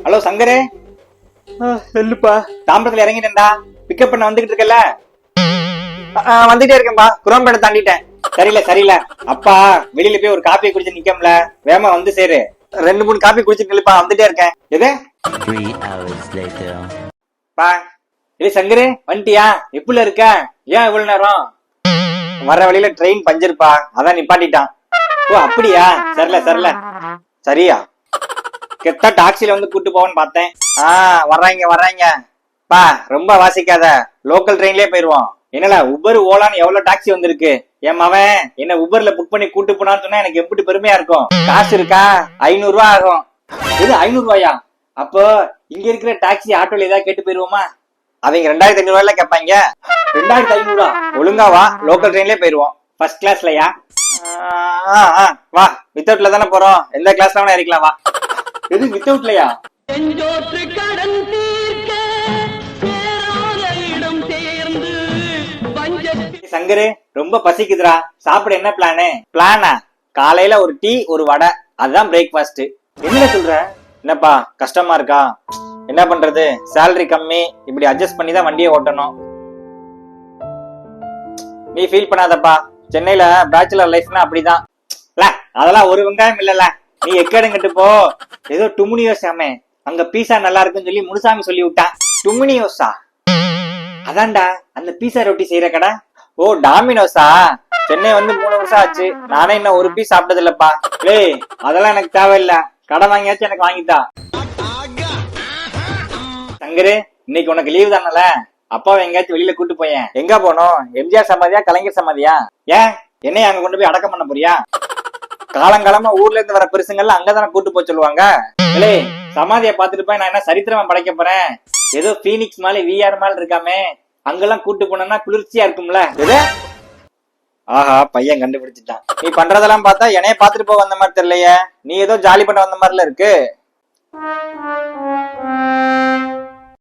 Hello சங்கரே. சொல்லுப்பா. தாம்பரத்துல இறங்கிட்டேன்டா. Pickup பண்ண வந்துகிட்டு இருக்கல. வந்துட்டே இருக்கேன்பா. குரோம்பேட்டை தாண்டிட்டேன். சரியில்ல அப்பா வெளியில போய் ஒரு காப்பி குடிச்சு நிக்கம்ல, வேமா வந்து சேரு. 2-3 காப்பி குடிச்சிட்டு நில்லுப்பா, வந்துட்டே இருக்கேன். எது 3 hours later. பா இது சங்கரே வந்துட்டியா? எப்படில இருக்க? ஏன் இவ்வளவு நேரம்? வர வழியில ட்ரெயின் பஞ்சர்ப்பா, அதான் நிப்பாட்டிட்டான். ஓ அப்படியா? சரில சரியா? கெத்தா டாக்ஸில வந்து கூட்டு போவோன்னு பார்த்தேன். வர்றாங்க. பா ரொம்ப வாசிக்காத, லோக்கல் ட்ரெயின்லயே போயிருவோம். என்னல உபர் ஓலான்னு எவ்வளவு டாக்ஸி வந்திருக்கு. என் மவன் என்ன உபர்ல புக் பண்ணி கூட்டு போனான்னு சொன்னா எனக்கு எப்படி பெருமையா இருக்கும். காசு இருக்கா? 500 ரூபாய் ஆகும். இது 500 ரூபாயா? அப்போ இங்க இருக்கிற டாக்ஸி ஆட்டோல ஏதாவது கேட்டு போயிருவோமா? அவங்க 2500 ரூபாய்ல கேட்பாங்க. 2500? ஒழுங்கா வா, லோக்கல் ட்ரெயின்லயே போயிருவோம். ஃபர்ஸ்ட் கிளாஸ்லயா? வா, வித்தவுட்ல தானே போறோம், எந்த கிளாஸ்ல வேணா ஏறிக்கலாம். வா. இது வித்தவுட்லயா? சங்கரு ரொம்ப பசிக்குதுடா, சாப்பிட என்ன பிளானா? காலையில ஒரு டீ ஒரு வடை, அதுதான் பிரேக்ஃபாஸ்ட். என்ன சொல்ற? என்னப்பா கஷ்டமா இருக்கா? என்ன பண்றது, சேலரி கம்மி, இப்படி அட்ஜஸ்ட் பண்ணி தான் வண்டியை ஓட்டணும். நீ ஃபீல் பண்ணாதப்பா, சென்னையில பேச்சுலர் லைஃப்னா அப்படிதான். அதெல்லாம் ஒரு வெங்காயம் இல்லல. நீ எக்கடுங்கிட்டு போ. ஏதோ டுமுனியோசாமே அங்க பீஸா நல்லா இருக்குன்னு சொல்லி முனுசாமி சொல்லி விட்டான். டுமுனியோசா? அதான்டா அந்த பீஸா ரொட்டி செய்யற கடை. ஓ டாமினோஸா? சென்னை வந்து 3 வருஷம் ஆச்சு, நானே இன்னும் ஒரு பீஸ் சாப்பிட்டது இல்லப்பா. ஏய் அதெல்லாம் எனக்கு தேவையில்ல, கடை வாங்கியாச்சும் எனக்கு வாங்கிட்டா. சங்கரு இன்னைக்கு உனக்கு லீவு தானல, அப்பாவை எங்கேயாச்சும் வெளியில கூட்டு போயேன். எங்க போனோம்? எம்ஜிஆர் சமாதியா கலைஞர் சமாதியா? ஏன் என்னைய அங்க கொண்டு போய் அடக்கம் பண்ண போறியா? காலங்காலமா ஊர்ல இருந்து வர பெருசுங்கள்லாம் அங்கதானே கூட்டு போய் சொல்லுவாங்க. இல்லே சமாதியை பாத்துட்டு போய் நான் என்ன சரித்திரமா படைக்க போறேன்? ஏதோ பீனிக்ஸ் மாலை விஆர் மால் இருக்காமே, அங்கெல்லாம் கூட்டு போனா குளிர்ச்சியா இருக்கும்ல. ஆஹா பையன் கண்டுபிடிச்சிட்டான். நீ பண்றதெல்லாம் பார்த்தா என்னைய பாத்துட்டு போக வந்த மாதிரி தெரியலையே, நீ ஏதோ ஜாலி பண்ண வந்த மாதிரில இருக்கு.